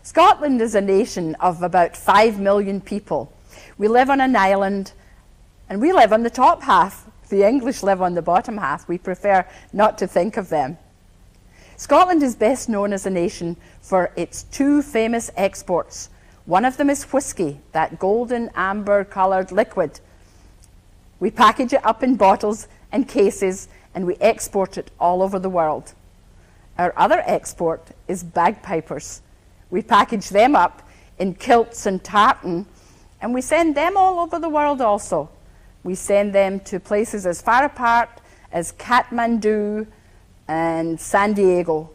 Scotland is a nation of about 5 million people. We live on an island, and we live on the top half. The English live on the bottom half. We prefer not to think of them. Scotland is best known as a nation for its two famous exports. One of them is whisky, that golden amber-coloured liquid. We package it up in bottles and cases, and we export it all over the world. Our other export is bagpipers. We package them up in kilts and tartan, and we send them all over the world also. We send them to places as far apart as Kathmandu and San Diego.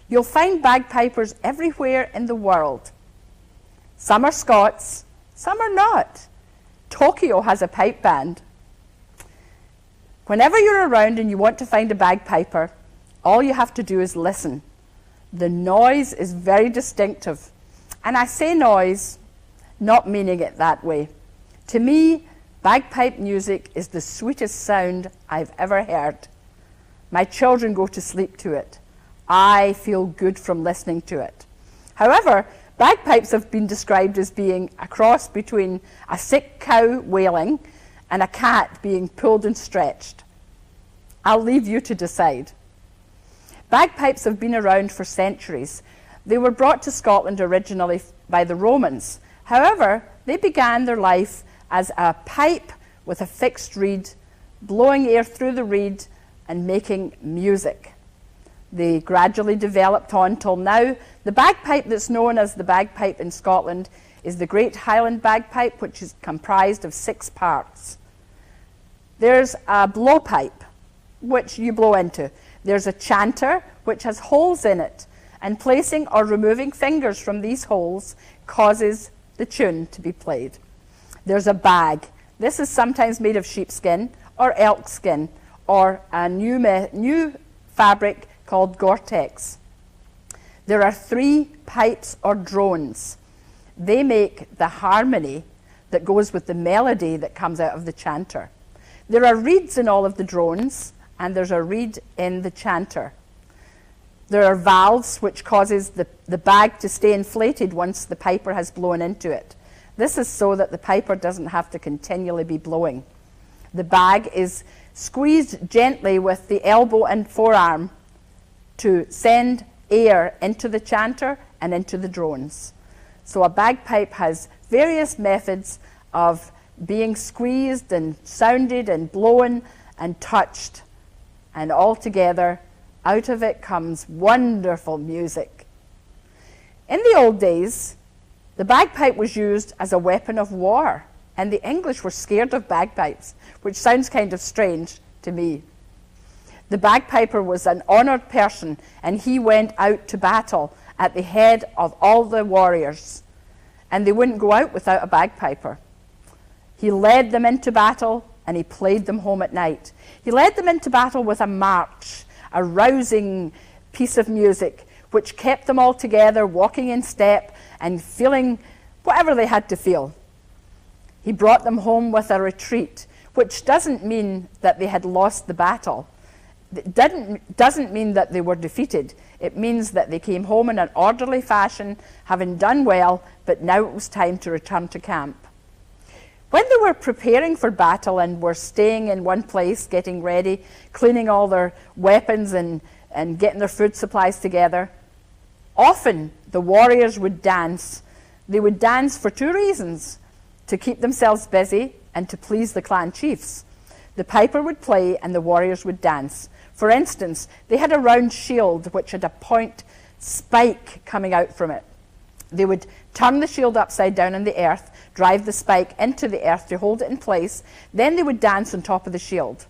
You'll find bagpipers everywhere in the world. Some are Scots, some are not. Tokyo has a pipe band. Whenever you're around and you want to find a bagpiper, all you have to do is listen. The noise is very distinctive. And I say noise, not meaning it that way. To me, bagpipe music is the sweetest sound I've ever heard. My children go to sleep to it. I feel good from listening to it. However, bagpipes have been described as being a cross between a sick cow wailing and a cat being pulled and stretched. I'll leave you to decide. Bagpipes have been around for centuries. They were brought to Scotland originally by the Romans. However, they began their life as a pipe with a fixed reed, blowing air through the reed and making music. They gradually developed on till now. The bagpipe that's known as the bagpipe in Scotland is the Great Highland Bagpipe, which is comprised of 6 parts. There's a blowpipe, which you blow into. There's a chanter, which has holes in it, and placing or removing fingers from these holes causes the tune to be played. There's a bag. This is sometimes made of sheepskin or elk skin or a new fabric called Gore-Tex. There are 3 pipes or drones. They make the harmony that goes with the melody that comes out of the chanter. There are reeds in all of the drones, and there's a reed in the chanter. There are valves which causes the bag to stay inflated once the piper has blown into it. This is so that the piper doesn't have to continually be blowing. The bag is squeezed gently with the elbow and forearm to send air into the chanter and into the drones. So a bagpipe has various methods of being squeezed and sounded and blown and touched. And all together, out of it comes wonderful music. In the old days, the bagpipe was used as a weapon of war, and the English were scared of bagpipes, which sounds kind of strange to me. The bagpiper was an honoured person, and he went out to battle at the head of all the warriors, and they wouldn't go out without a bagpiper. He led them into battle, and he played them home at night. He led them into battle with a march, a rousing piece of music, which kept them all together, walking in step and feeling whatever they had to feel. He brought them home with a retreat, which doesn't mean that they had lost the battle. It doesn't mean that they were defeated. It means that they came home in an orderly fashion, having done well, but now it was time to return to camp. When they were preparing for battle and were staying in one place, getting ready, cleaning all their weapons and getting their food supplies together, often the warriors would dance. They would dance for 2 reasons: to keep themselves busy and to please the clan chiefs. The piper would play and the warriors would dance. For instance, they had a round shield which had a point spike coming out from it. They would turn the shield upside down in the earth, drive the spike into the earth to hold it in place. Then they would dance on top of the shield.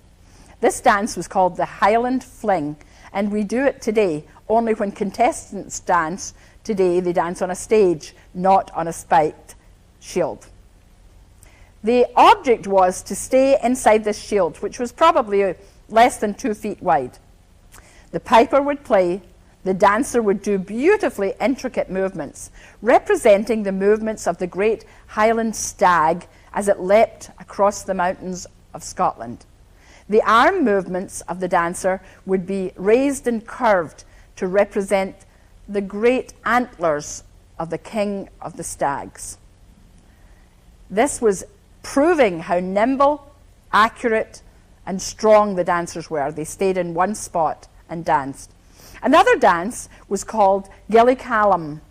This dance was called the Highland Fling, and we do it today. Only when contestants dance today, they dance on a stage, not on a spiked shield. The object was to stay inside this shield, which was probably less than 2 feet wide. The piper would play. The dancer would do beautifully intricate movements, representing the movements of the great Highland stag as it leapt across the mountains of Scotland. The arm movements of the dancer would be raised and curved to represent the great antlers of the king of the stags. This was proving how nimble, accurate, and strong the dancers were. They stayed in one spot and danced. Another dance was called Gilly Callum.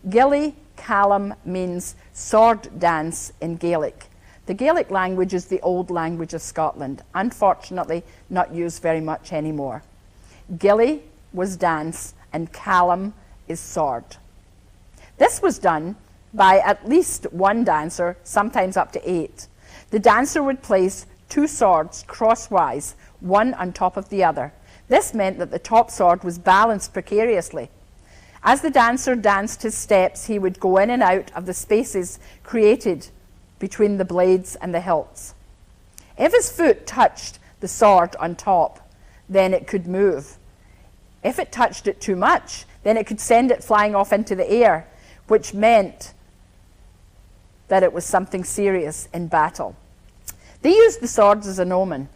Gilly Callum means sword dance in Gaelic. The Gaelic language is the old language of Scotland, unfortunately not used very much anymore. Gilly was dance and Callum is sword. This was done by at least one dancer, sometimes up to 8. The dancer would place 2 swords crosswise, one on top of the other. This meant that the top sword was balanced precariously. As the dancer danced his steps, he would go in and out of the spaces created between the blades and the hilts. If his foot touched the sword on top, then it could move. If it touched it too much, then it could send it flying off into the air, which meant that it was something serious in battle. They used the swords as an omen.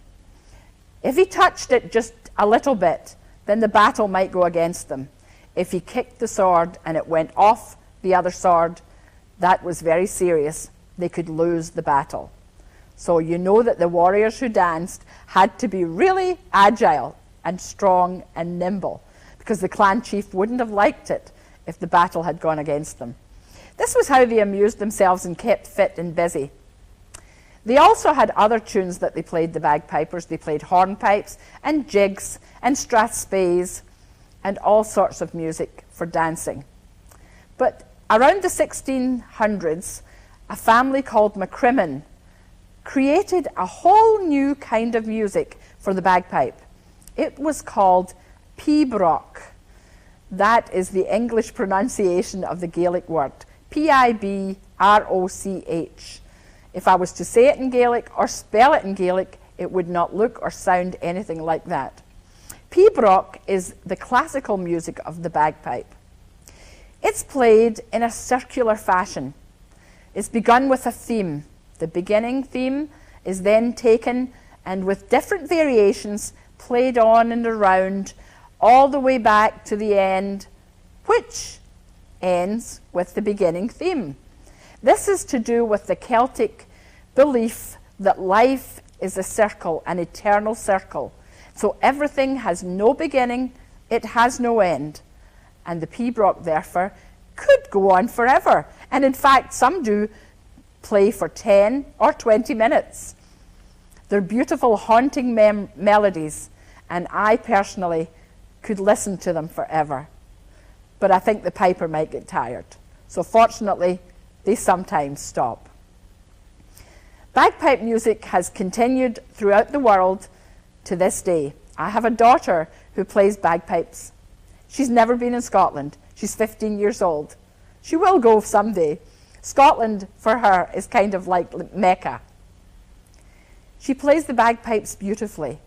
If he touched it just a little bit, then the battle might go against them. If he kicked the sword and it went off the other sword, that was very serious. They could lose the battle. So you know that the warriors who danced had to be really agile and strong and nimble, because the clan chief wouldn't have liked it if the battle had gone against them. This was how they amused themselves and kept fit and busy. They also had other tunes that they played, the bagpipers. They played hornpipes and jigs and strathspeys and all sorts of music for dancing. But around the 1600s, a family called MacCrimmon created a whole new kind of music for the bagpipe. It was called pibroch. That is the English pronunciation of the Gaelic word, Pibroch. If I was to say it in Gaelic or spell it in Gaelic, it would not look or sound anything like that. Pibroch is the classical music of the bagpipe. It's played in a circular fashion. It's begun with a theme. The beginning theme is then taken and with different variations played on and around all the way back to the end, which ends with the beginning theme. This is to do with the Celtic belief that life is a circle, an eternal circle. So everything has no beginning, it has no end. And the pibroch, therefore, could go on forever. And in fact, some do play for 10 or 20 minutes. They're beautiful, haunting melodies, and I personally could listen to them forever. But I think the piper might get tired. So fortunately, they sometimes stop. Bagpipe music has continued throughout the world to this day. I have a daughter who plays bagpipes. She's never been in Scotland. She's 15 years old. She will go someday. Scotland, for her, is kind of like Mecca. She plays the bagpipes beautifully.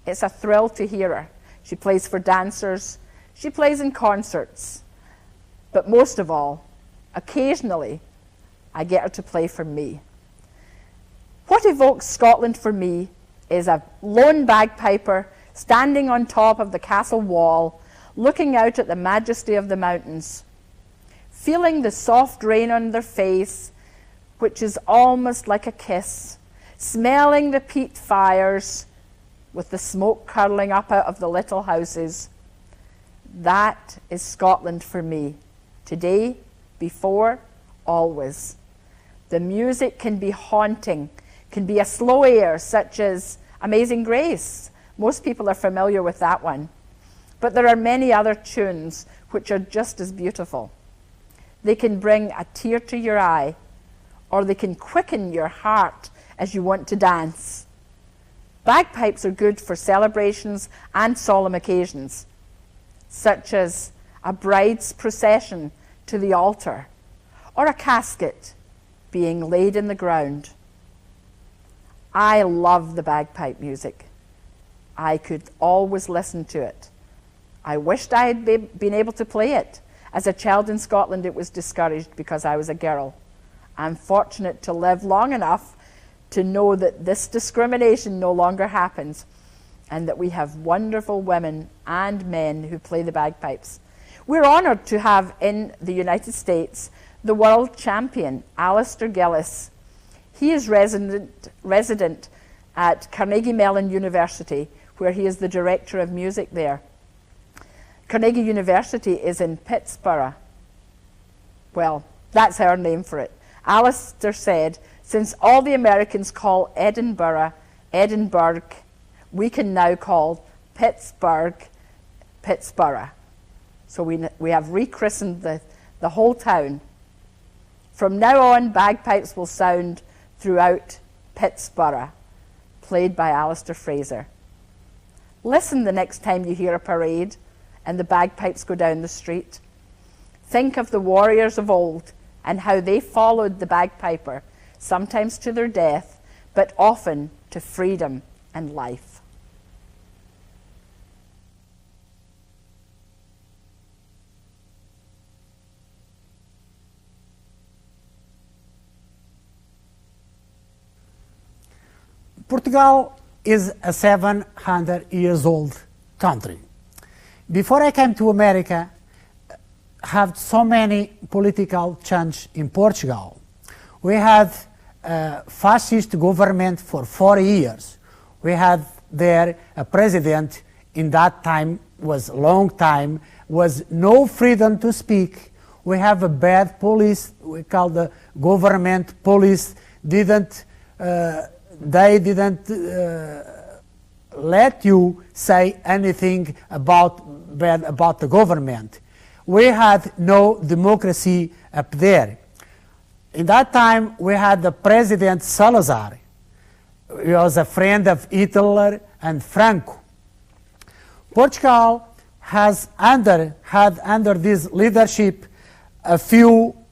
It's a thrill to hear her. She plays for dancers. She plays in concerts. But most of all, occasionally, I get her to play for me. What evokes Scotland for me is a lone bagpiper standing on top of the castle wall, looking out at the majesty of the mountains, feeling the soft rain on their face, which is almost like a kiss, smelling the peat fires with the smoke curling up out of the little houses. That is Scotland for me. Today, before, always. The music can be haunting, can be a slow air such as Amazing Grace. Most people are familiar with that one. But there are many other tunes which are just as beautiful. They can bring a tear to your eye, or they can quicken your heart as you want to dance. Bagpipes are good for celebrations and solemn occasions, such as a bride's procession to the altar, or a casket being laid in the ground. I love the bagpipe music. I could always listen to it. I wished I had been able to play it. As a child in Scotland, it was discouraged because I was a girl. I'm fortunate to live long enough to know that this discrimination no longer happens, and that we have wonderful women and men who play the bagpipes. We're honoured to have in the United States the world champion, Alistair Gillis. He is resident at Carnegie Mellon University, where he is the director of music there. Carnegie University is in Pittsburgh. Well, that's our name for it. Alistair said, since all the Americans call Edinburgh, Edinburgh, we can now call Pittsburgh, Pittsburgh. So we have rechristened the whole town. From now on, bagpipes will sound throughout Pittsburgh, played by Alistair Fraser. Listen the next time you hear a parade and the bagpipes go down the street. Think of the warriors of old and how they followed the bagpiper, sometimes to their death, but often to freedom and life. Portugal is a 700 years old country. Before I came to America, had so many political change in Portugal. We had a fascist government for 4 years. We had there a president in that time, was a long time, was no freedom to speak. We have a bad police, we call the government police, they didn't let you say anything bad about the government. We had no democracy up there. In that time, we had the President Salazar. He was a friend of Hitler and Franco. Portugal had under this leadership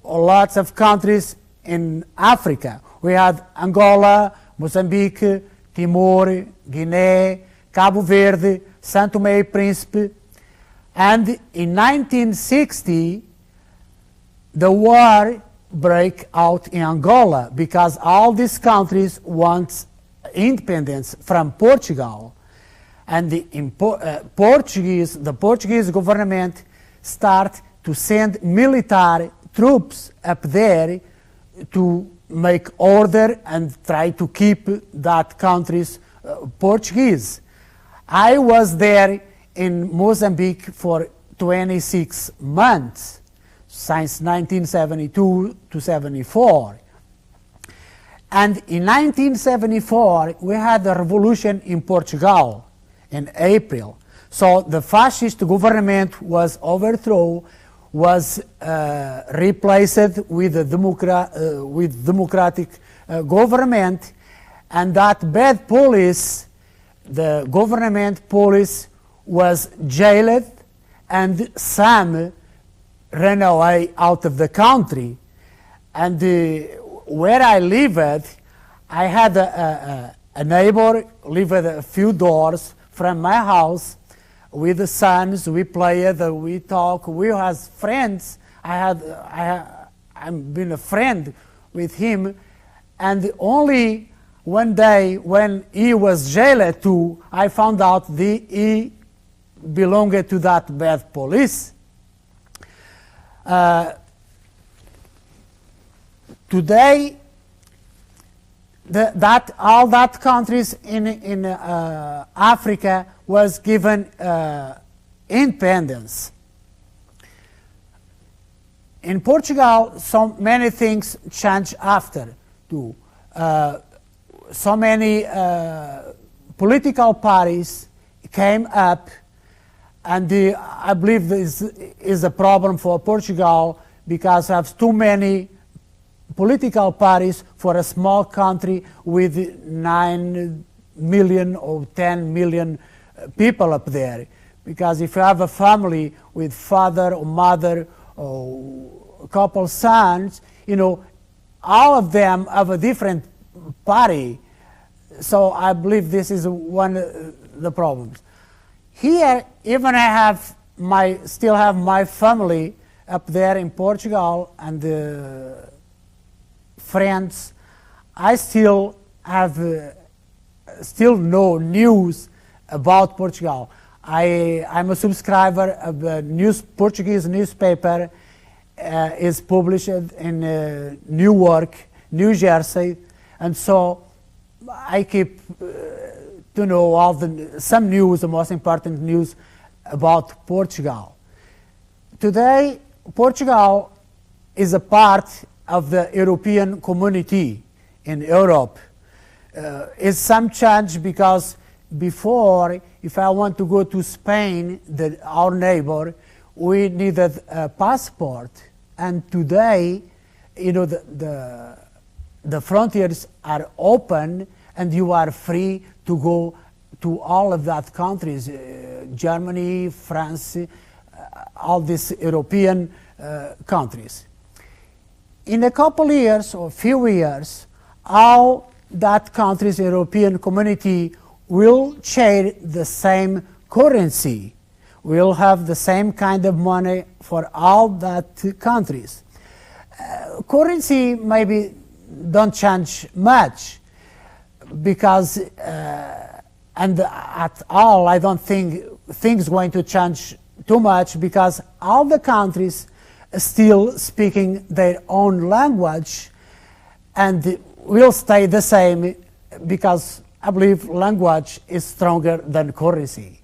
lots of countries in Africa. We had Angola, Mozambique, Timor, Guinea, Cabo Verde, São Tomé e Príncipe. And in 1960, the war broke out in Angola because all these countries want independence from Portugal. And the Portuguese government start to send military troops up there to make order and try to keep that country's Portuguese. I was there in Mozambique for 26 months, since 1972 to 74. And in 1974, we had a revolution in Portugal in April. So the fascist government was overthrown, was replaced with a democratic government, and that bad police, the government police, was jailed, and some ran away out of the country. And where I lived, I had a neighbor lived a few doors from my house. With the sons, we played, we talk, we was friends. I've been a friend with him, and only one day when he was jailed too, I found out he belonged to that bad police. Today, all that countries in Africa was given independence. In Portugal, so many things changed after too. So many political parties came up, and I believe this is a problem for Portugal because we have too many political parties for a small country with 9 million or 10 million people up there. Because if you have a family with father or mother or a couple sons, you know, all of them have a different party. So I believe this is one of the problems. Here, even I still have my family up there in Portugal and friends. I still have still no news about Portugal. I'm a subscriber of a Portuguese newspaper. Is published in Newark, New Jersey, and so I keep to know all some news, the most important news about Portugal. Today, Portugal is a part of the European community in Europe. Is some change because before, if I want to go to Spain, our neighbor, we needed a passport. And today, you know, the frontiers are open and you are free to go to all of that countries, Germany, France, all these European countries. In a couple years or few years, all that countries, European community will share the same currency. We'll have the same kind of money for all that countries. Currency maybe don't change much because, and at all, I don't think things going to change too much because all the countries are still speaking their own language and will stay the same because I believe language is stronger than currency.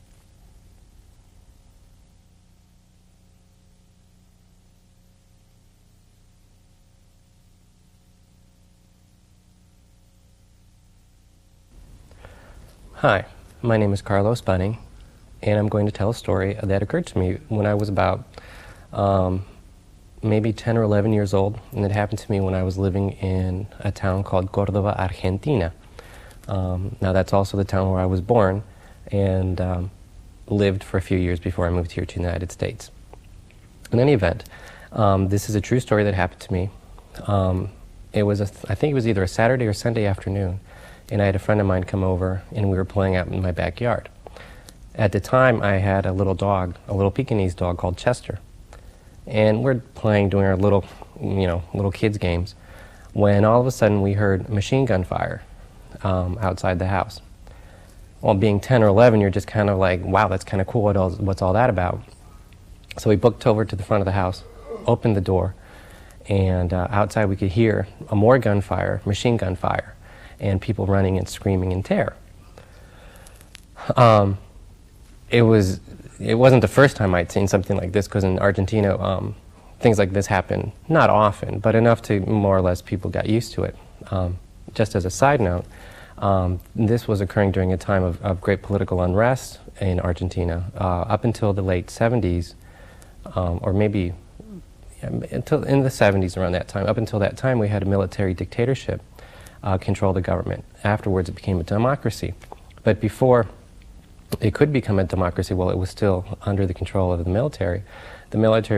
Hi, my name is Carlos Bunning, and I'm going to tell a story that occurred to me when I was about maybe 10 or 11 years old, and it happened to me when I was living in a town called Córdoba, Argentina. Now that's also the town where I was born and lived for a few years before I moved here to the United States. In any event, this is a true story that happened to me. It was, I think it was either a Saturday or Sunday afternoon, and I had a friend of mine come over and we were playing out in my backyard. At the time I had a little dog, a little Pekingese dog called Chester. And we're playing, doing our little, little kids games, when all of a sudden we heard machine gun fire outside the house. Well, being 10 or 11, you're just kind of like, wow, that's kind of cool, what's all that about? So we booked over to the front of the house, opened the door, and outside we could hear more gunfire, machine gun fire, and people running and screaming in terror. It wasn't the first time I'd seen something like this, because in Argentina, things like this happen not often, but enough to more or less people got used to it. Just as a side note, this was occurring during a time of great political unrest in Argentina, up until the late 70s, or maybe until in the 70s, around that time. Up until that time, we had a military dictatorship control the government. Afterwards, it became a democracy. But before it could become a democracy, while it was still under the control of the military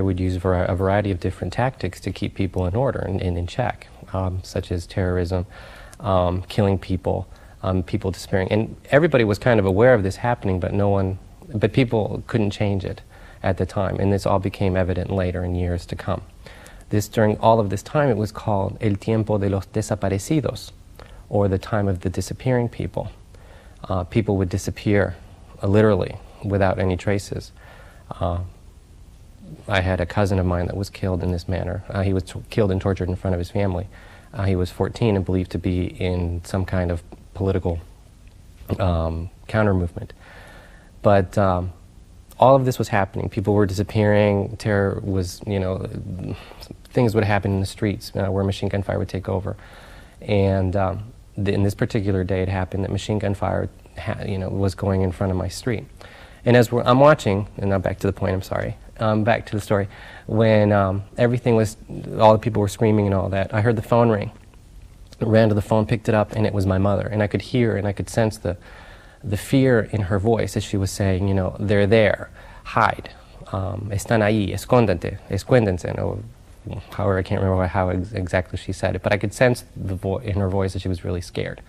would use a variety of different tactics to keep people in order and in check, such as terrorism, killing people, people disappearing. And everybody was kind of aware of this happening, but people couldn't change it at the time. And this all became evident later in years to come. During all of this time, it was called El Tiempo de los Desaparecidos, or the time of the disappearing people. People would disappear, literally, without any traces. I had a cousin of mine that was killed in this manner. He was killed and tortured in front of his family. He was 14 and believed to be in some kind of political counter-movement. But all of this was happening. People were disappearing. Terror was, things would happen in the streets where machine gun fire would take over. And in this particular day, it happened that machine gun fire, was going in front of my street. And as I'm watching, and now back to the point, I'm sorry, back to the story, when everything was, all the people were screaming and all that, I heard the phone ring. I ran to the phone, picked it up, and it was my mother. And I could hear and I could sense the fear in her voice as she was saying, they're there, hide, están ahí, escóndete, escuéndense, or however, I can't remember how exactly she said it, but I could sense in her voice that she was really scared.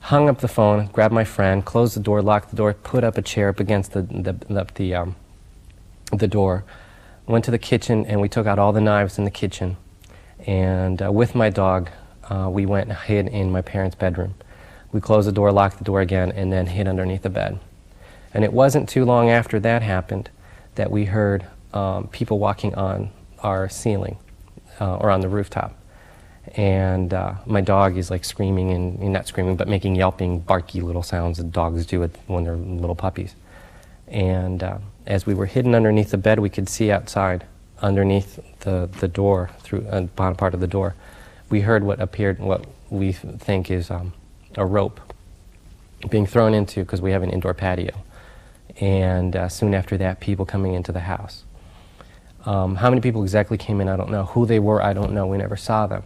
Hung up the phone, grabbed my friend, closed the door, locked the door, put up a chair up against the door, went to the kitchen, and we took out all the knives in the kitchen. And with my dog, we went and hid in my parents' bedroom. We closed the door, locked the door again, and then hid underneath the bed. And it wasn't too long after that happened that we heard people walking on our ceiling or on the rooftop. And my dog is like screaming, and not screaming, but making yelping, barky little sounds that dogs do when they're little puppies. And as we were hidden underneath the bed, we could see outside, underneath the door, through the bottom part of the door. We heard what we think is a rope being thrown into, because we have an indoor patio. And soon after that, people coming into the house. How many people exactly came in, I don't know. Who they were, I don't know. We never saw them.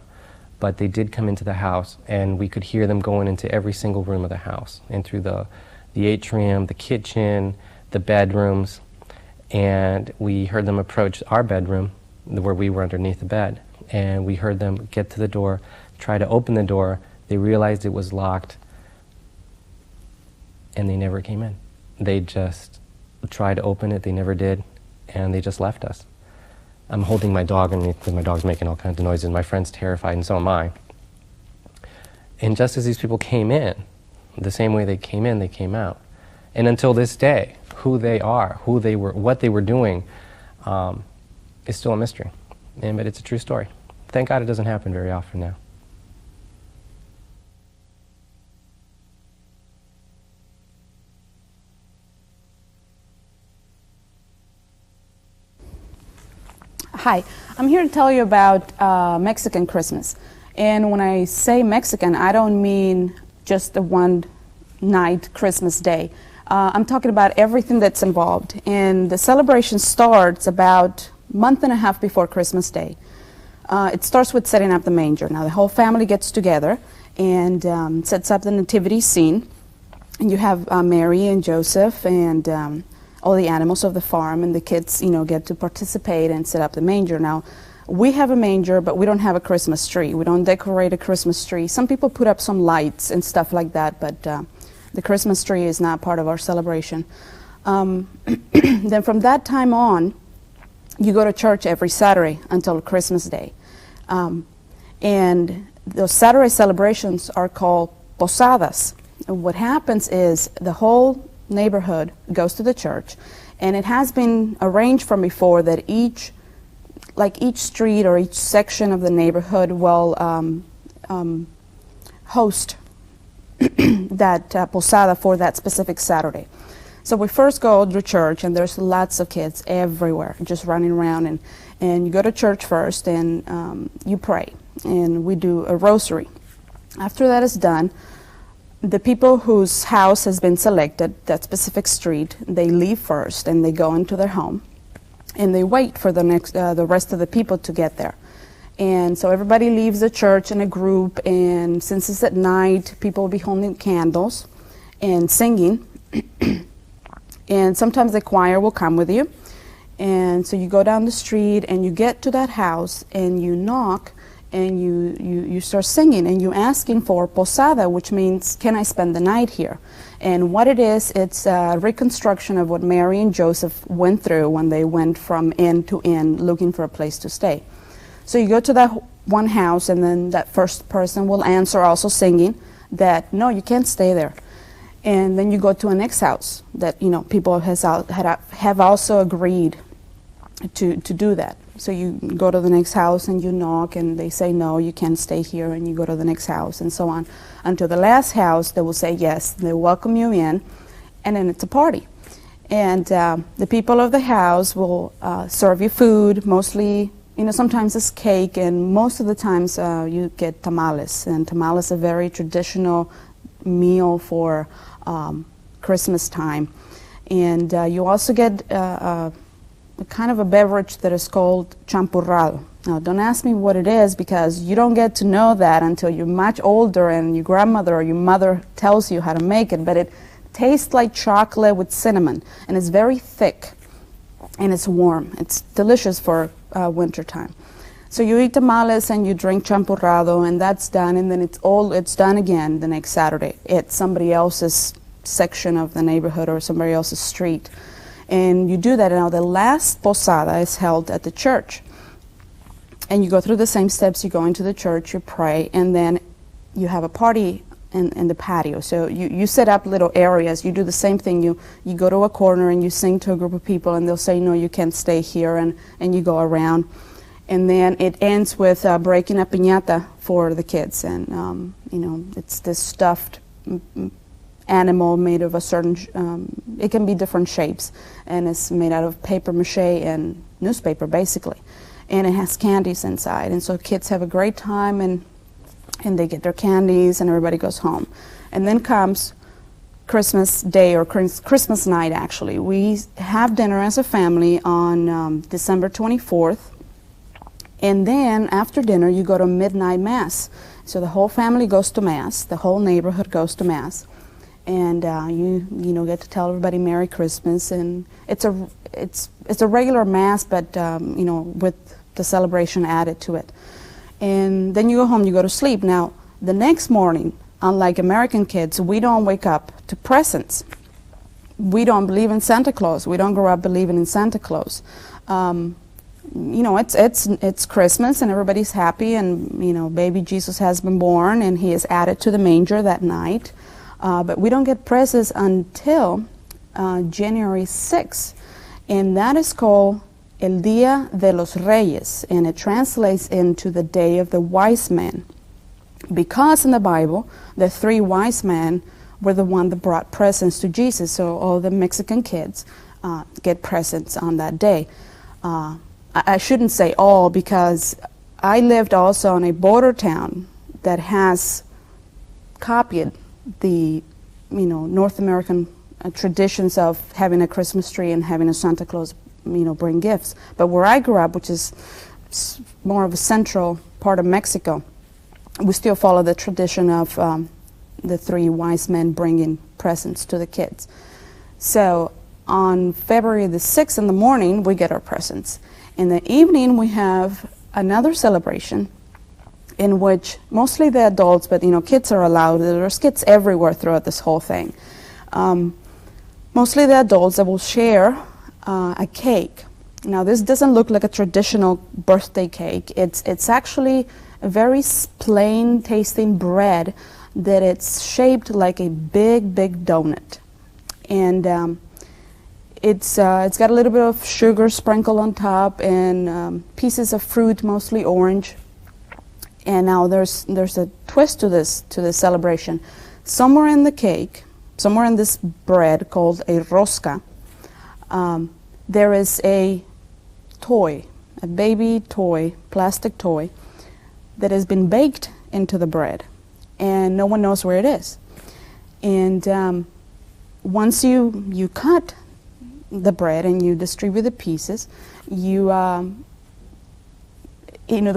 But they did come into the house, and we could hear them going into every single room of the house, and through the atrium, the kitchen, the bedrooms. And we heard them approach our bedroom, where we were underneath the bed. And we heard them get to the door, try to open the door. They realized it was locked, and they never came in. They just tried to open it, they never did, and they just left us. I'm holding my dog underneath because my dog's making all kinds of noises. My friend's terrified, and so am I. And just as these people came in, the same way they came in, they came out. And until this day, who they are, who they were, what they were doing, is still a mystery. But it's a true story. Thank God it doesn't happen very often now. Hi, I'm here to tell you about Mexican Christmas. And when I say Mexican, I don't mean just the one night Christmas day. I'm talking about everything that's involved. And the celebration starts about a month and a half before Christmas Day. It starts with setting up the manger. Now the whole family gets together and sets up the nativity scene. And you have Mary and Joseph and all the animals of the farm, and the kids, get to participate and set up the manger. Now, we have a manger, but we don't have a Christmas tree. We don't decorate a Christmas tree. Some people put up some lights and stuff like that, but the Christmas tree is not part of our celebration. Then from that time on, you go to church every Saturday until Christmas Day. And those Saturday celebrations are called posadas. And what happens is the whole neighborhood goes to the church, and it has been arranged from before that each street or each section of the neighborhood will host that posada for that specific Saturday. So we first go to church, and there's lots of kids everywhere just running around, and you go to church first, and you pray, and we do a rosary. After that is done, the people whose house has been selected, that specific street, they leave first and they go into their home, and they wait for the rest of the people to get there. And so everybody leaves the church in a group, and since it's at night, people will be holding candles and singing. And sometimes the choir will come with you. And so you go down the street and you get to that house and you knock, and you start singing, and you're asking for posada, which means, can I spend the night here? And what it is, it's a reconstruction of what Mary and Joseph went through when they went from inn to inn looking for a place to stay. So you go to that one house, and then that first person will answer also singing that, no, you can't stay there. And then you go to a next house that, people have also agreed to do that. So you go to the next house and you knock, and they say, no, you can't stay here, and you go to the next house, and so on. Until the last house, they will say yes, they welcome you in, and then it's a party. And the people of the house will serve you food, mostly, sometimes it's cake, and most of the times you get tamales. And tamales are a very traditional meal for Christmas time. And you also get a kind of a beverage that is called champurrado. Now, don't ask me what it is, because you don't get to know that until you're much older and your grandmother or your mother tells you how to make it, but it tastes like chocolate with cinnamon, and it's very thick, and it's warm. It's delicious for winter time. So you eat tamales and you drink champurrado, and that's done, and then it's done again the next Saturday. It's somebody else's section of the neighborhood or somebody else's street. And you do that. Now the last posada is held at the church, and you go through the same steps. You go into the church, you pray, and then you have a party in the patio. So you set up little areas. You do the same thing. You go to a corner and you sing to a group of people, and they'll say, no, you can't stay here, and you go around. And then it ends with breaking a piñata for the kids. And, it's this stuffed animal made of a certain, it can be different shapes. And it's made out of paper mache and newspaper, basically. And it has candies inside. And so kids have a great time, and they get their candies, and everybody goes home. And then comes Christmas Day, or Christmas night, actually. We have dinner as a family on December 24th. And then after dinner, you go to midnight mass. So the whole family goes to mass. The whole neighborhood goes to mass. And you get to tell everybody Merry Christmas. And it's a regular mass, but with the celebration added to it. And then you go home, you go to sleep. Now, the next morning, unlike American kids, we don't wake up to presents. We don't believe in Santa Claus. We don't grow up believing in Santa Claus. It's Christmas, and everybody's happy, and baby Jesus has been born, and he is added to the manger that night. But we don't get presents until January 6th, and that is called El Día de los Reyes, and it translates into the Day of the Wise Men, because in the Bible, the 3 wise men were the one that brought presents to Jesus. So all the Mexican kids get presents on that day. I shouldn't say all, because I lived also in a border town that has copied the North American traditions of having a Christmas tree and having a Santa Claus bring gifts. But where I grew up, which is more of a central part of Mexico, we still follow the tradition of the 3 wise men bringing presents to the kids. So on February the 6th in the morning, we get our presents. In the evening, we have another celebration in which mostly the adults, but kids are allowed. There's kids everywhere throughout this whole thing. Mostly the adults that will share a cake. Now, this doesn't look like a traditional birthday cake. It's actually a very plain tasting bread that it's shaped like a big donut. And it's got a little bit of sugar sprinkled on top, and pieces of fruit, mostly orange. And now there's a twist to this celebration. Somewhere in the cake, somewhere in this bread called a rosca, there is a toy, a baby toy, plastic toy, that has been baked into the bread, and no one knows where it is. And once you cut the bread and you distribute the pieces, the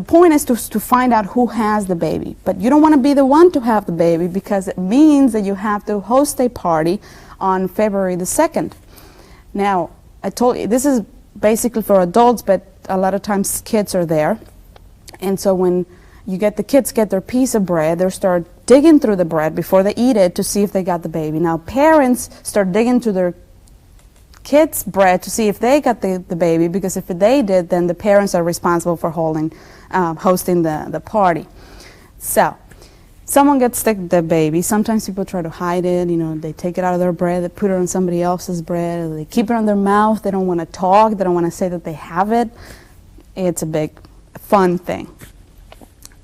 point is to find out who has the baby. But you don't want to be the one to have the baby, because it means that you have to host a party on February the 2nd. Now, I told you, this is basically for adults, but a lot of times kids are there. And so when the kids get their piece of bread, they start digging through the bread before they eat it to see if they got the baby. Now, parents start digging through their kids' bread to see if they got the baby, because if they did, then the parents are responsible for hosting the party. So, someone gets the baby. Sometimes people try to hide it. They take it out of their bread, they put it on somebody else's bread, or they keep it on their mouth. They don't want to talk. They don't want to say that they have it. It's a big, fun thing.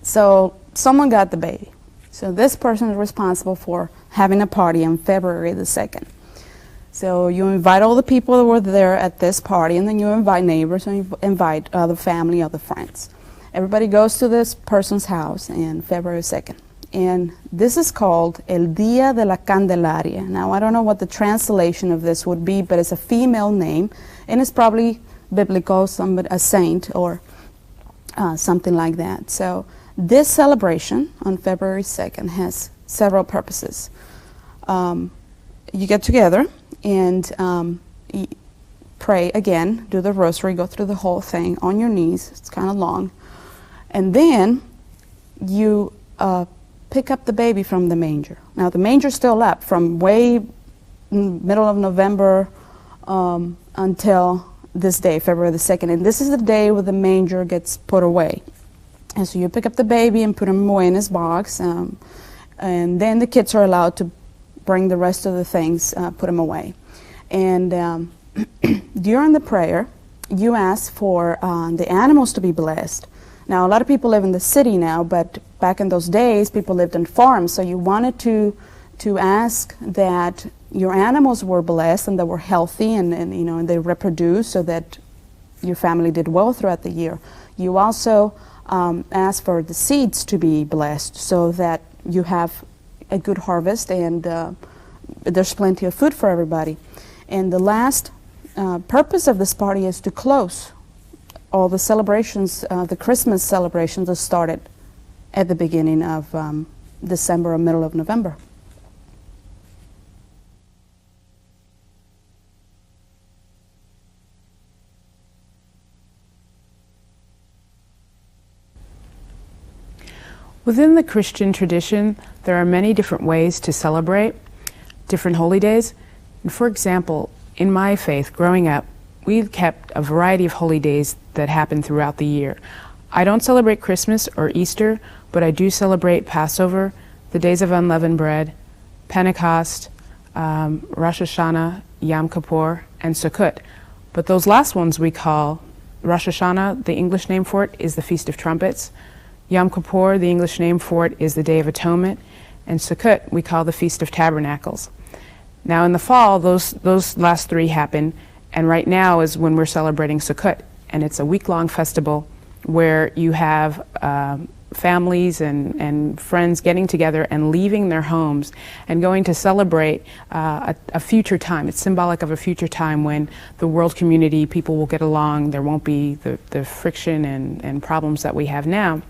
So, someone got the baby. So this person is responsible for having a party on February the 2nd. So you invite all the people that were there at this party, and then you invite neighbors, and you invite other family, other friends. Everybody goes to this person's house on February 2nd. And this is called El Día de la Candelaria. Now, I don't know what the translation of this would be, but it's a female name, and it's probably biblical, a saint or something like that. So this celebration on February 2nd has several purposes. You get together and pray again, do the rosary, go through the whole thing on your knees. It's kind of long. And then you pick up the baby from the manger. Now, the manger's still up from way middle of November until this day, February the 2nd. And this is the day where the manger gets put away. And so you pick up the baby and put him away in his box. and then the kids are allowed to bring the rest of the things, put them away. And during the prayer, you ask for the animals to be blessed. Now, a lot of people live in the city now, but back in those days, people lived on farms. So you wanted to ask that your animals were blessed and that were healthy and you know, and they reproduced so that your family did well throughout the year. You also ask for the seeds to be blessed so that you have a good harvest and there's plenty of food for everybody. And the last purpose of this party is to close all the celebrations, the Christmas celebrations that started at the beginning of December or middle of November. Within the Christian tradition, there are many different ways to celebrate different holy days. And for example, in my faith, growing up, we've kept a variety of holy days that happen throughout the year. I don't celebrate Christmas or Easter, but I do celebrate Passover, the days of unleavened bread, Pentecost, Rosh Hashanah, Yom Kippur, and Sukkot. But those last ones we call Rosh Hashanah, the English name for it is the Feast of Trumpets. Yom Kippur, the English name for it is the Day of Atonement, and Sukkot we call the Feast of Tabernacles. Now in the fall, those last three happen, and right now is when we're celebrating Sukkot, and it's a week-long festival where you have families and friends getting together and leaving their homes and going to celebrate a future time. It's symbolic of a future time when the world community, people will get along, there won't be the friction and problems that we have now.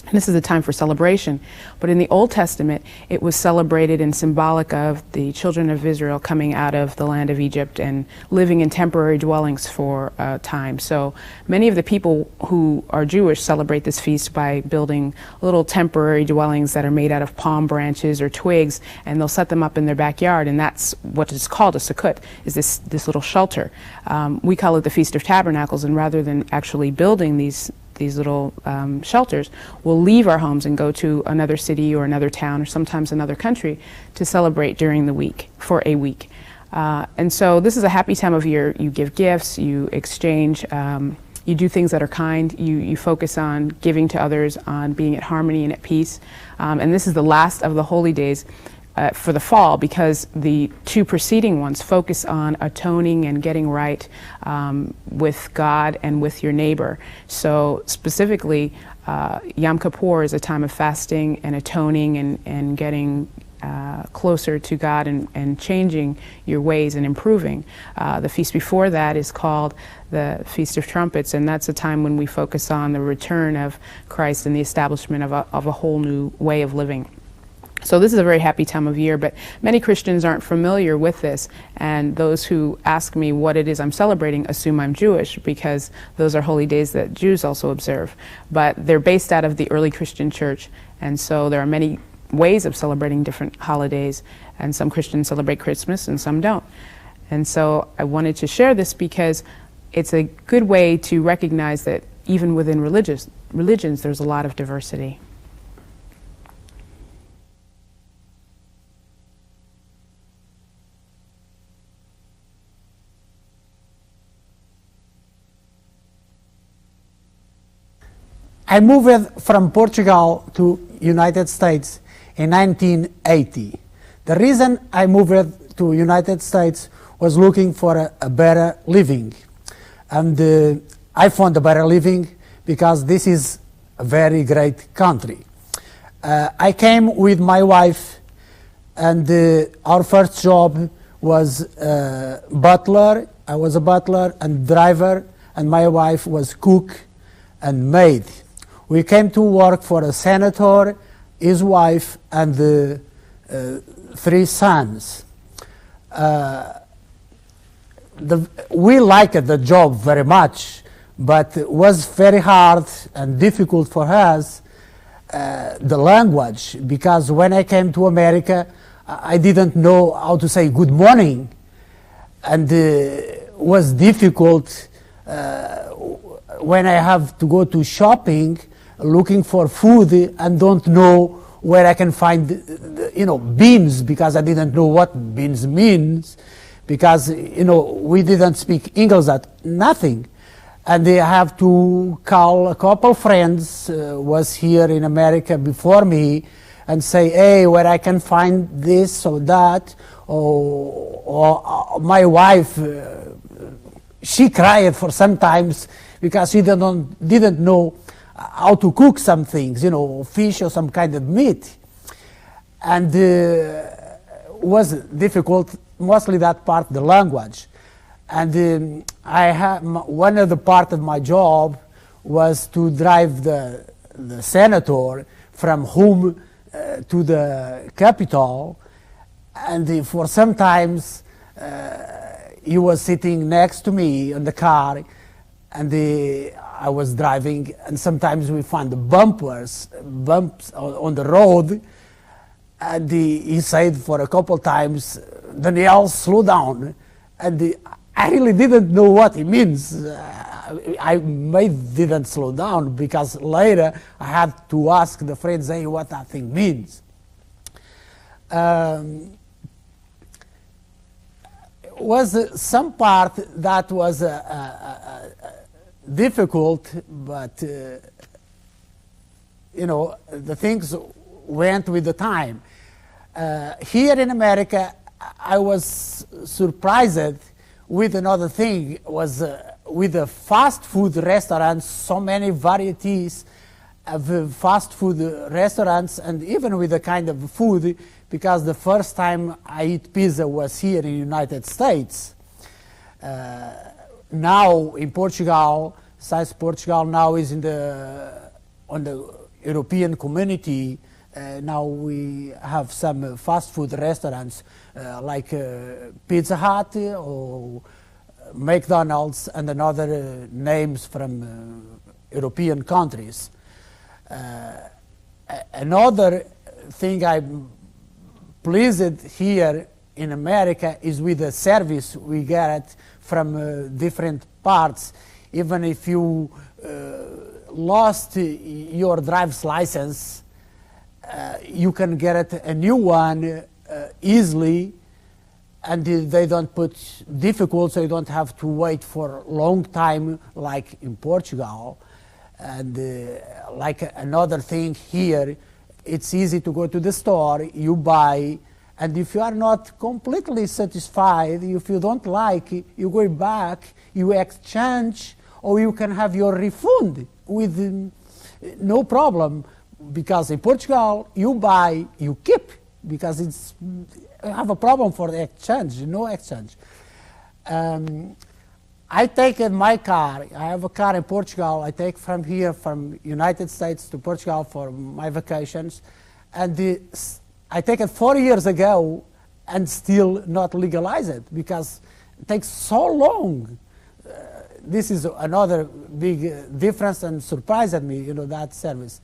And this is a time for celebration. But in the Old Testament, it was celebrated and symbolic of the children of Israel coming out of the land of Egypt and living in temporary dwellings for a time. So many of the people who are Jewish celebrate this feast by building little temporary dwellings that are made out of palm branches or twigs, and they'll set them up in their backyard, and that's what is called a sukkot, is this little shelter. We call it the Feast of Tabernacles, and rather than actually building these little shelters, we'll leave our homes and go to another city or another town or sometimes another country to celebrate during the week, for a week. And so this is a happy time of year. You give gifts, you exchange, you do things that are kind, you focus on giving to others, on being at harmony and at peace. And this is the last of the holy days for the fall, because the two preceding ones focus on atoning and getting right with God and with your neighbor. So specifically, Yom Kippur is a time of fasting and atoning and getting closer to God and changing your ways and improving. The feast before that is called the Feast of Trumpets, and that's a time when we focus on the return of Christ and the establishment of a whole new way of living. So this is a very happy time of year, but many Christians aren't familiar with this, and those who ask me what it is I'm celebrating assume I'm Jewish, because those are holy days that Jews also observe. But they're based out of the early Christian church, and so there are many ways of celebrating different holidays, and some Christians celebrate Christmas and some don't. And so I wanted to share this because it's a good way to recognize that even within religions there's a lot of diversity. I moved from Portugal to United States in 1980. The reason I moved to United States was looking for a better living. And I found a better living because this is a very great country. I came with my wife, and our first job was butler. I was a butler and driver, and my wife was cook and maid. We came to work for a senator, his wife, and 3 sons. We liked the job very much, but it was very hard and difficult for us, the language, because when I came to America, I didn't know how to say good morning, and it was difficult when I have to go to shopping looking for food and don't know where I can find, beans, because I didn't know what beans means, because, we didn't speak English, nothing. And they have to call a couple friends, was here in America before me, and say, hey, where I can find this or that, or my wife, she cried for sometimes because she didn't know how to cook some things, fish or some kind of meat. And was difficult, mostly that part, the language. And I have one of the part of my job was to drive the senator from home to the capital, and for sometimes he was sitting next to me in the car, and I was driving, and sometimes we found the bumps on the road, and he said for a couple times, Daniel, slow down, and I really didn't know what it means. I didn't slow down, because later I had to ask the friends, hey, what that thing means. Was some part that was difficult, but the things went with the time. Here in America, I was surprised with another thing, was with the fast food restaurants, so many varieties of fast food restaurants, and even with the kind of food, because the first time I eat pizza was here in the United States. Now in Portugal, since Portugal now is on the European community, now we have some fast food restaurants like Pizza Hut or McDonald's and another names from European countries. Another thing I'm pleased here in America is with the service we get from different parts. Even if you lost your driver's license, you can get a new one easily, and they don't put difficult, so you don't have to wait for a long time like in Portugal. And like another thing here, it's easy to go to the store, you buy, and if you are not completely satisfied, if you don't like it, you go back, you exchange, or you can have your refund with no problem. Because in Portugal, you buy, you keep, because you have a problem for the exchange, no exchange. I take in my car, I have a car in Portugal, I take from here, from United States to Portugal for my vacations, and I take it 4 years ago and still not legalize it, because it takes so long. This is another big difference and surprised me, that service.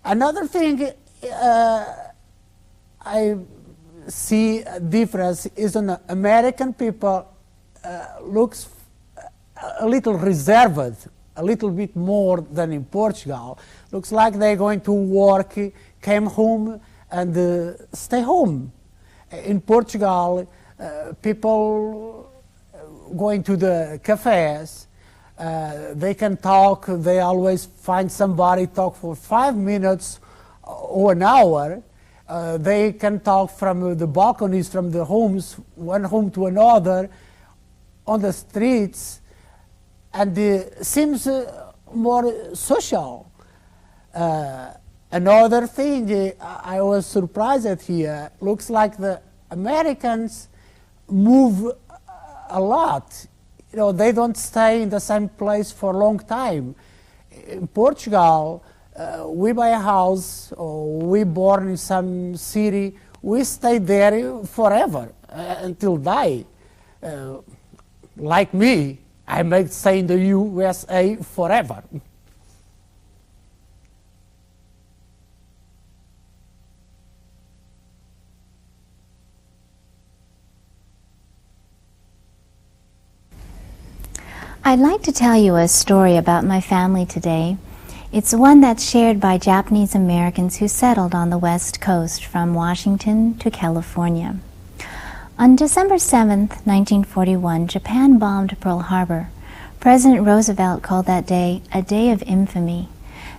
Another thing I see a difference is in American people looks a little reserved, a little bit more than in Portugal. Looks like they're going to work, came home, and stay home. In Portugal, people going to the cafes, they can talk, they always find somebody talk for 5 minutes or an hour. They can talk from the balconies, from the homes, one home to another, on the streets, and it seems more social. Another thing I was surprised at here, looks like the Americans move a lot. They don't stay in the same place for a long time. In Portugal, we buy a house, or we born in some city, we stay there forever, until die. Like me, I might stay in the USA forever. I'd like to tell you a story about my family today. It's one that's shared by Japanese Americans who settled on the West Coast from Washington to California. On December 7, 1941, Japan bombed Pearl Harbor. President Roosevelt called that day a day of infamy.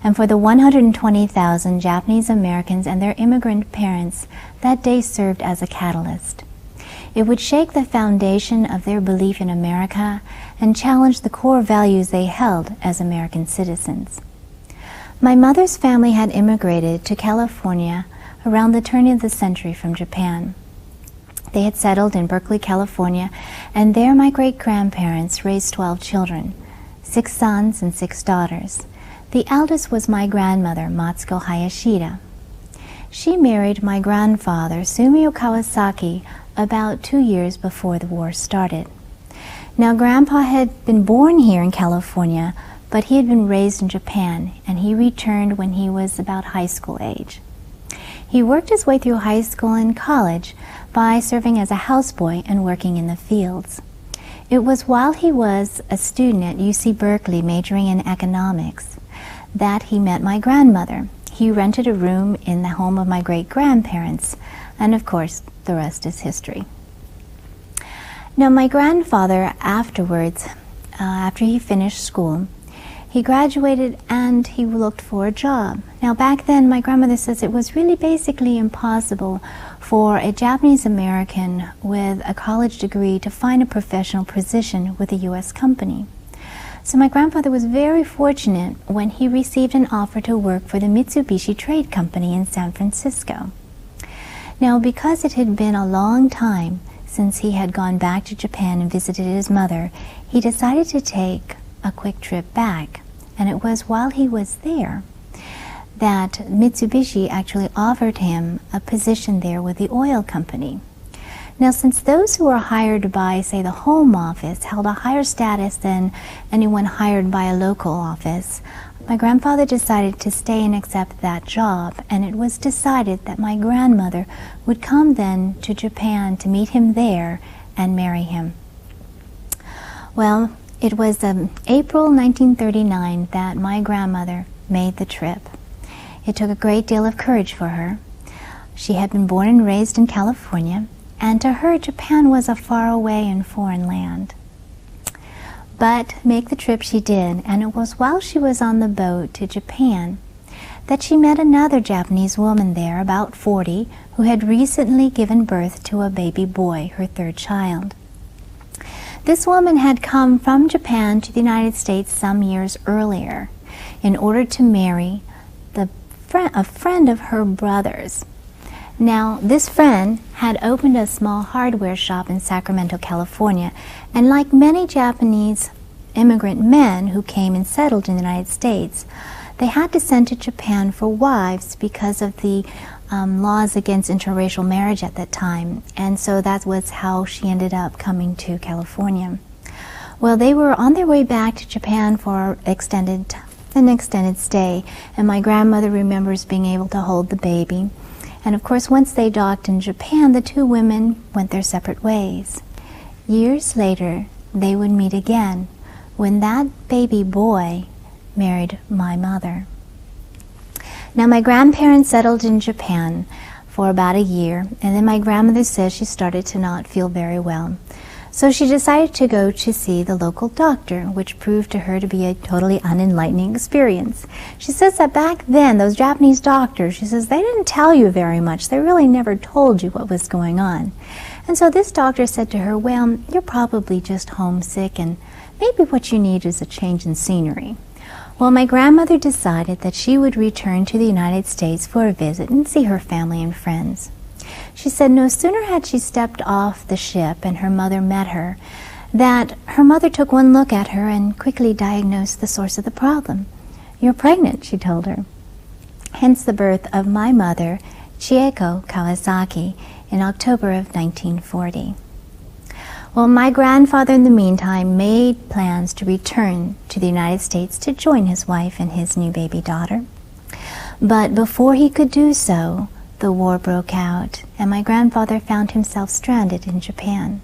And for the 120,000 Japanese Americans and their immigrant parents, that day served as a catalyst. It would shake the foundation of their belief in America and challenge the core values they held as American citizens. My mother's family had immigrated to California around the turn of the century from Japan. They had settled in Berkeley, California, and there my great-grandparents raised 12 children, 6 sons and 6 daughters. The eldest was my grandmother, Matsuko Hayashida. She married my grandfather, Sumio Kawasaki, about 2 years before the war started. Now, Grandpa had been born here in California, but he had been raised in Japan, and he returned when he was about high school age. He worked his way through high school and college by serving as a houseboy and working in the fields. It was while he was a student at UC Berkeley majoring in economics that he met my grandmother. He rented a room in the home of my great-grandparents, and of course, the rest is history. Now, my grandfather afterwards, after he finished school, he graduated and he looked for a job. Now, back then, my grandmother says it was really basically impossible for a Japanese American with a college degree to find a professional position with a U.S. company. So my grandfather was very fortunate when he received an offer to work for the Mitsubishi Trade Company in San Francisco. Now, because it had been a long time since he had gone back to Japan and visited his mother, he decided to take a quick trip back. And it was while he was there that Mitsubishi actually offered him a position there with the oil company. Now, since those who were hired by, say, the Home Office held a higher status than anyone hired by a local office, my grandfather decided to stay and accept that job, and it was decided that my grandmother would come then to Japan to meet him there and marry him. Well, it was April 1939 that my grandmother made the trip. It took a great deal of courage for her. She had been born and raised in California, and to her, Japan was a faraway and foreign land. But make the trip she did, and it was while she was on the boat to Japan that she met another Japanese woman there, about 40, who had recently given birth to a baby boy, her 3rd child. This woman had come from Japan to the United States some years earlier in order to marry a friend of her brother's. Now, this friend had opened a small hardware shop in Sacramento, California, and like many Japanese immigrant men who came and settled in the United States, they had to send to Japan for wives because of the laws against interracial marriage at that time, and so that was how she ended up coming to California. Well, they were on their way back to Japan for an extended stay, and my grandmother remembers being able to hold the baby. And of course, once they docked in Japan, the 2 women went their separate ways. Years later, they would meet again when that baby boy married my mother. Now, my grandparents settled in Japan for about a year, and then my grandmother says she started to not feel very well. So she decided to go to see the local doctor, which proved to her to be a totally unenlightening experience. She says that back then, those Japanese doctors, she says, they didn't tell you very much. They really never told you what was going on. And so this doctor said to her, well, you're probably just homesick, and maybe what you need is a change in scenery. Well, my grandmother decided that she would return to the United States for a visit and see her family and friends. She said no sooner had she stepped off the ship and her mother met her, that her mother took one look at her and quickly diagnosed the source of the problem. You're pregnant, she told her. Hence the birth of my mother, Chieko Kawasaki, in October of 1940. Well, my grandfather in the meantime made plans to return to the United States to join his wife and his new baby daughter. But before he could do so, the war broke out, and my grandfather found himself stranded in Japan.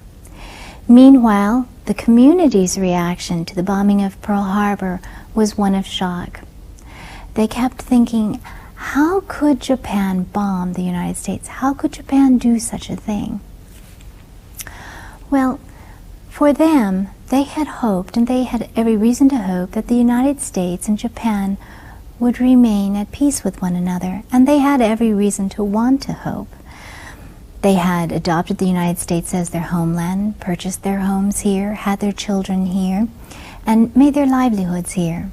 Meanwhile, the community's reaction to the bombing of Pearl Harbor was one of shock. they kept thinking, how could Japan bomb the United States? How could Japan do such a thing? Well, for them, they had hoped, and they had every reason to hope, that the United States and Japan would remain at peace with one another, and they had every reason to want to hope. They had adopted the United States as their homeland, purchased their homes here, had their children here, and made their livelihoods here.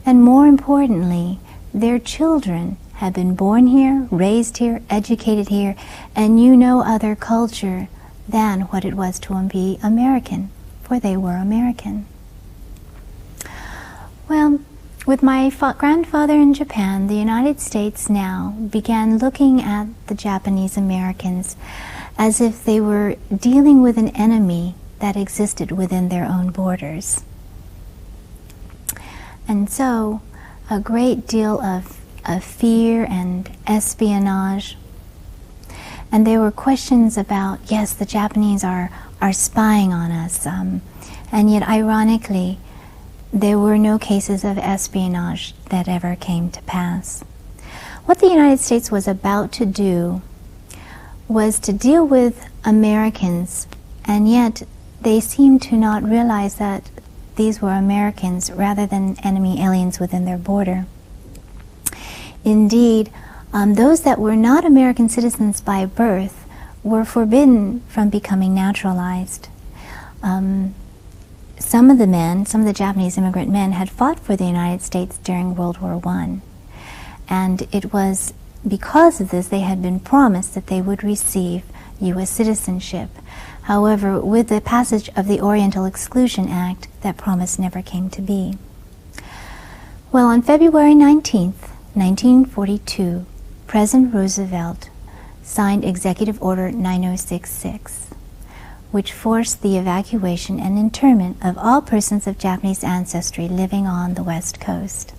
And more importantly, their children had been born here, raised here, educated here, and knew no other culture than what it was to be American, for they were American. Well, with my grandfather in Japan, the United States now began looking at the Japanese Americans as if they were dealing with an enemy that existed within their own borders. And so a great deal of fear and espionage. And there were questions about, yes, the Japanese are spying on us. And yet, ironically, there were no cases of espionage that ever came to pass. What the United States was about to do was to deal with Americans, and yet they seemed to not realize that these were Americans rather than enemy aliens within their border. Indeed, those that were not American citizens by birth were forbidden from becoming naturalized. Some of the Japanese immigrant men had fought for the United States during World War I. And it was because of this they had been promised that they would receive U.S. citizenship. However, with the passage of the Oriental Exclusion Act, that promise never came to be. Well, on February 19th, 1942, President Roosevelt signed Executive Order 9066, which forced the evacuation and internment of all persons of Japanese ancestry living on the West Coast.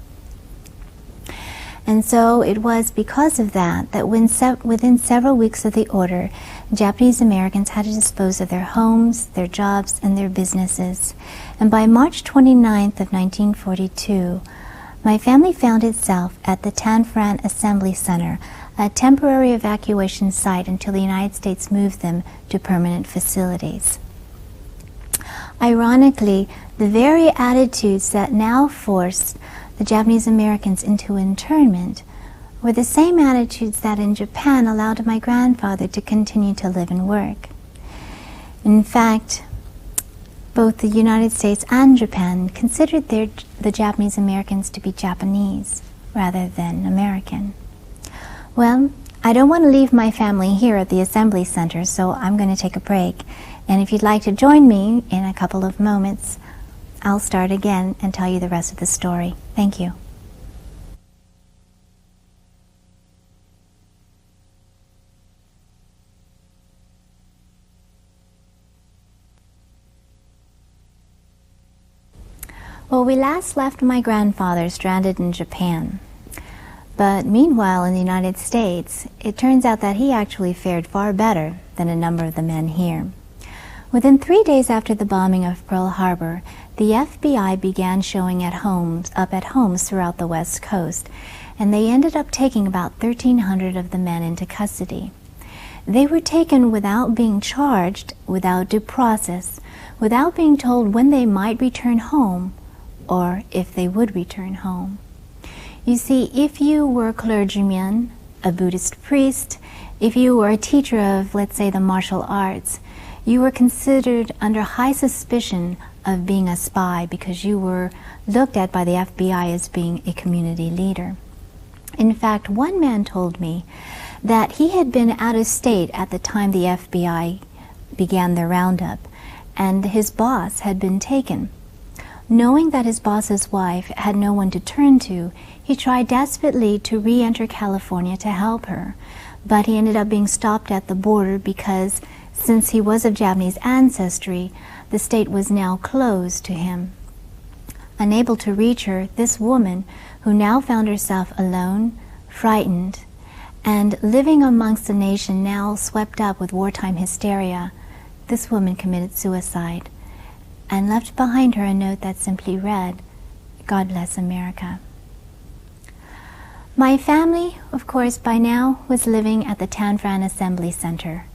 And so it was because of that that within several weeks of the order, Japanese Americans had to dispose of their homes, their jobs, and their businesses. And by March 29th of 1942, my family found itself at the Tanfran Assembly Center, a temporary evacuation site until the United States moved them to permanent facilities. Ironically, the very attitudes that now forced the Japanese Americans into internment were the same attitudes that in Japan allowed my grandfather to continue to live and work. In fact, both the United States and Japan considered the Japanese Americans to be Japanese rather than American. Well, I don't want to leave my family here at the Assembly Center, so I'm going to take a break. And if you'd like to join me in a couple of moments, I'll start again and tell you the rest of the story. Thank you. Well, we last left my grandfather stranded in Japan. But meanwhile, in the United States, it turns out that he actually fared far better than a number of the men here. Within 3 days after the bombing of Pearl Harbor, the FBI began showing up at homes throughout the West Coast, and they ended up taking about 1,300 of the men into custody. They were taken without being charged, without due process, without being told when they might return home, or if they would return home. You see, if you were a clergyman, a Buddhist priest, if you were a teacher of, let's say, the martial arts, you were considered under high suspicion of being a spy because you were looked at by the FBI as being a community leader. In fact, one man told me that he had been out of state at the time the FBI began their roundup, and his boss had been taken. Knowing that his boss's wife had no one to turn to, he tried desperately to re-enter California to help her, but he ended up being stopped at the border because, since he was of Japanese ancestry, the state was now closed to him. Unable to reach her, this woman, who now found herself alone, frightened, and living amongst a nation now swept up with wartime hysteria, this woman committed suicide and left behind her a note that simply read, "God bless America." My family, of course, by now was living at the Tanforan Assembly Center.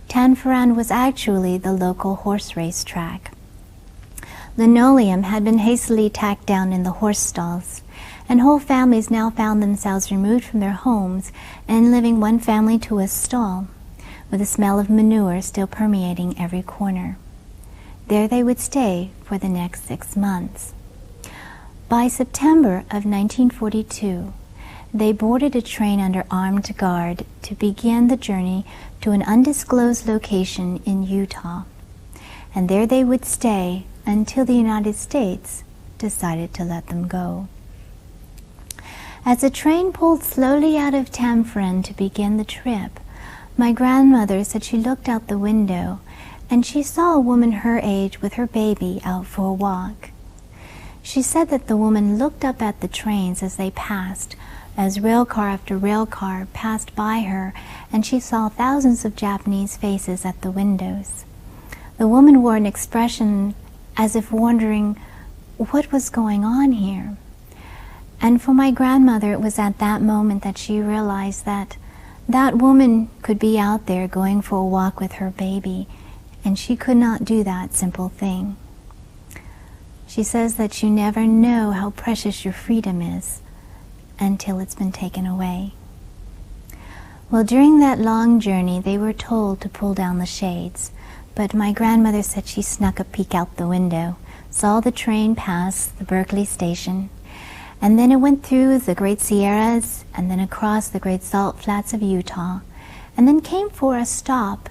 Tanforan was actually the local horse race track. Linoleum had been hastily tacked down in the horse stalls, and whole families now found themselves removed from their homes and living one family to a stall, with the smell of manure still permeating every corner. There they would stay for the next 6 months. By September of 1942, they boarded a train under armed guard to begin the journey to an undisclosed location in Utah, and there they would stay until the United States decided to let them go. As the train pulled slowly out of Tanforan to begin the trip, my grandmother said she looked out the window and she saw a woman her age with her baby out for a walk. She said that the woman looked up at the trains as they passed, as rail car after rail car passed by her, and she saw thousands of Japanese faces at the windows. The woman wore an expression as if wondering what was going on here. And for my grandmother, it was at that moment that she realized that that woman could be out there going for a walk with her baby, and she could not do that simple thing. She says that you never know how precious your freedom is until it's been taken away. Well, during that long journey, they were told to pull down the shades, but my grandmother said she snuck a peek out the window, saw the train pass the Berkeley station, and then it went through the Great Sierras and then across the Great Salt Flats of Utah, and then came for a stop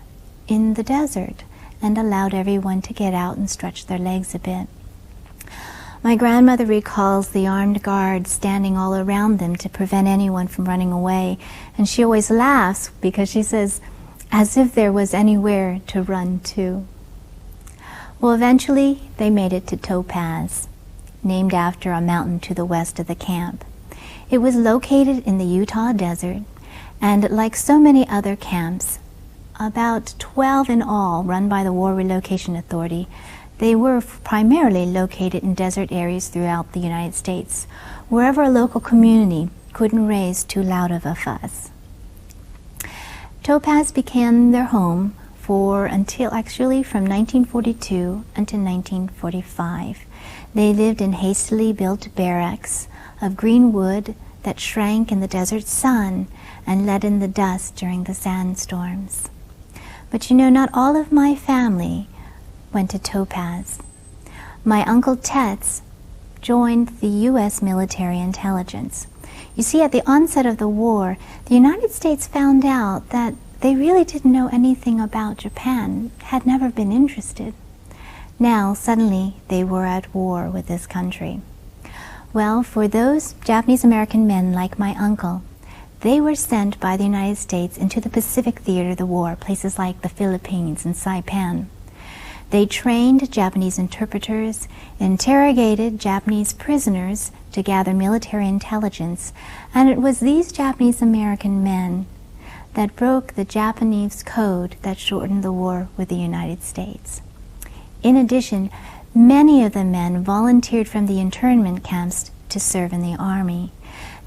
in the desert and allowed everyone to get out and stretch their legs a bit. My grandmother recalls the armed guards standing all around them to prevent anyone from running away, and she always laughs because she says, as if there was anywhere to run to. Well, eventually they made it to Topaz, named after a mountain to the west of the camp. It was located in the Utah desert, and like so many other camps, about 12 in all run by the War Relocation Authority, they were primarily located in desert areas throughout the United States, wherever a local community couldn't raise too loud of a fuss. Topaz became their home until from 1942 until 1945. They lived in hastily built barracks of green wood that shrank in the desert sun and let in the dust during the sandstorms. But not all of my family went to Topaz. My Uncle Tetz joined the U.S. military intelligence. You see, at the onset of the war, the United States found out that they really didn't know anything about Japan, had never been interested. Now, suddenly, they were at war with this country. Well, for those Japanese American men like my uncle, they were sent by the United States into the Pacific theater of the war, places like the Philippines and Saipan. They trained Japanese interpreters, interrogated Japanese prisoners to gather military intelligence, and it was these Japanese American men that broke the Japanese code that shortened the war with the United States. In addition, many of the men volunteered from the internment camps to serve in the army.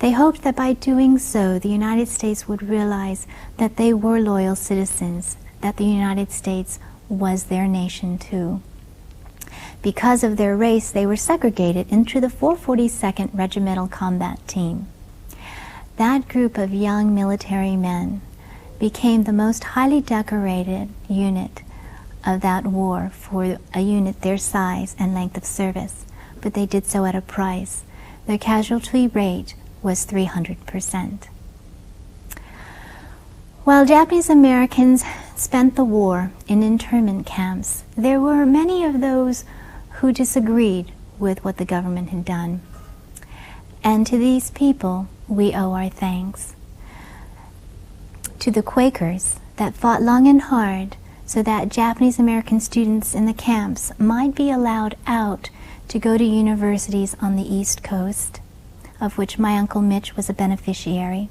They hoped that by doing so, the United States would realize that they were loyal citizens, that the United States was their nation too. Because of their race, they were segregated into the 442nd Regimental Combat Team. That group of young military men became the most highly decorated unit of that war for a unit their size and length of service, but they did so at a price. Their casualty rate was 300%. While Japanese Americans spent the war in internment camps, there were many of those who disagreed with what the government had done. And to these people, we owe our thanks. To the Quakers that fought long and hard so that Japanese American students in the camps might be allowed out to go to universities on the East Coast, of which my Uncle Mitch was a beneficiary.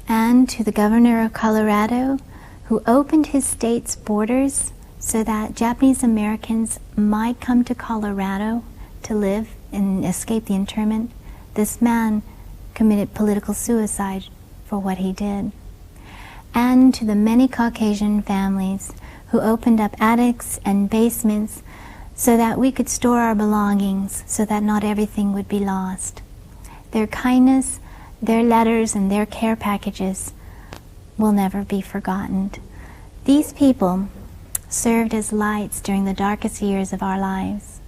And to the governor of Colorado, who opened his state's borders so that Japanese Americans might come to Colorado to live and escape the internment, this man committed political suicide for what he did. And to the many Caucasian families who opened up attics and basements so that we could store our belongings, so that not everything would be lost. Their kindness, their letters, and their care packages will never be forgotten. These people served as lights during the darkest years of our lives.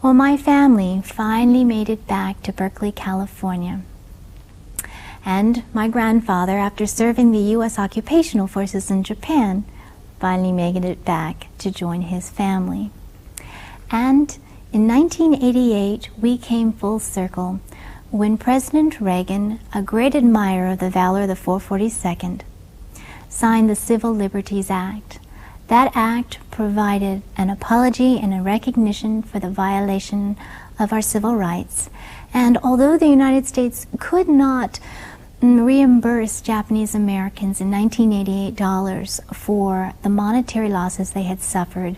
Well, my family finally made it back to Berkeley, California. And my grandfather, after serving the U.S. occupational forces in Japan, finally made it back to join his family. And in 1988, we came full circle when President Reagan, a great admirer of the valor of the 442nd, signed the Civil Liberties Act. That act provided an apology and a recognition for the violation of our civil rights. And although the United States could not reimburse Japanese Americans in 1988 dollars for the monetary losses they had suffered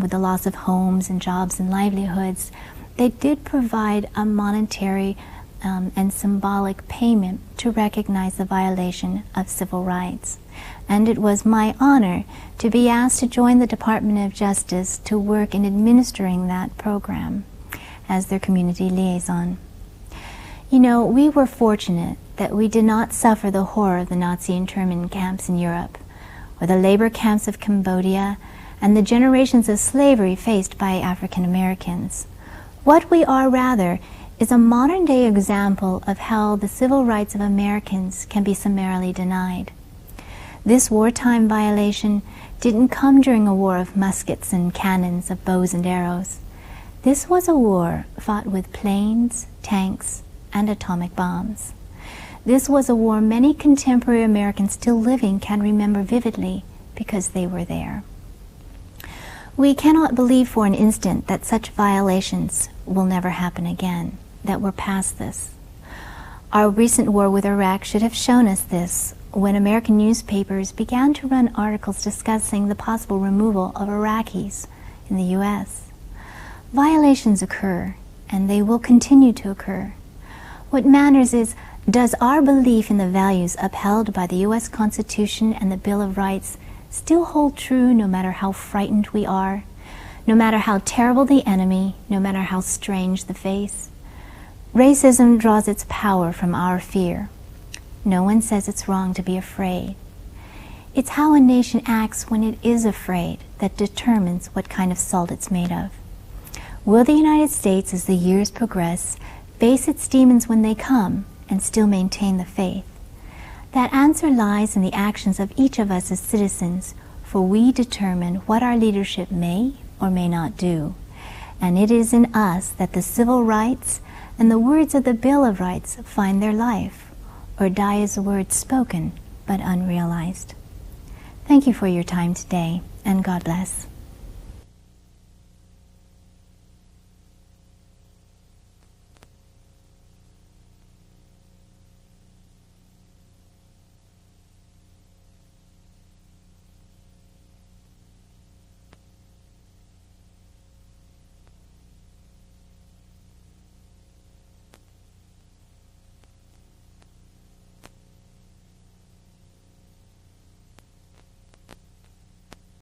with the loss of homes and jobs and livelihoods, they did provide a monetary and symbolic payment to recognize the violation of civil rights. And it was my honor to be asked to join the Department of Justice to work in administering that program as their community liaison. You know, we were fortunate that we did not suffer the horror of the Nazi internment camps in Europe, or the labor camps of Cambodia, and the generations of slavery faced by African Americans. What we are, rather, is a modern-day example of how the civil rights of Americans can be summarily denied. This wartime violation didn't come during a war of muskets and cannons, of bows and arrows. This was a war fought with planes, tanks, and atomic bombs. This was a war many contemporary Americans still living can remember vividly because they were there. We cannot believe for an instant that such violations will never happen again, that we're past this. Our recent war with Iraq should have shown us this when American newspapers began to run articles discussing the possible removal of Iraqis in the U.S. Violations occur, and they will continue to occur. What matters is, does our belief in the values upheld by the U.S. Constitution and the Bill of Rights still hold true no matter how frightened we are, no matter how terrible the enemy, no matter how strange the face? Racism draws its power from our fear. No one says it's wrong to be afraid. It's how a nation acts when it is afraid that determines what kind of salt it's made of. Will the United States, as the years progress, face its demons when they come and still maintain the faith? That answer lies in the actions of each of us as citizens, for we determine what our leadership may or may not do. And it is in us that the civil rights and the words of the Bill of Rights find their life, or die as words spoken but unrealized. Thank you for your time today, and God bless.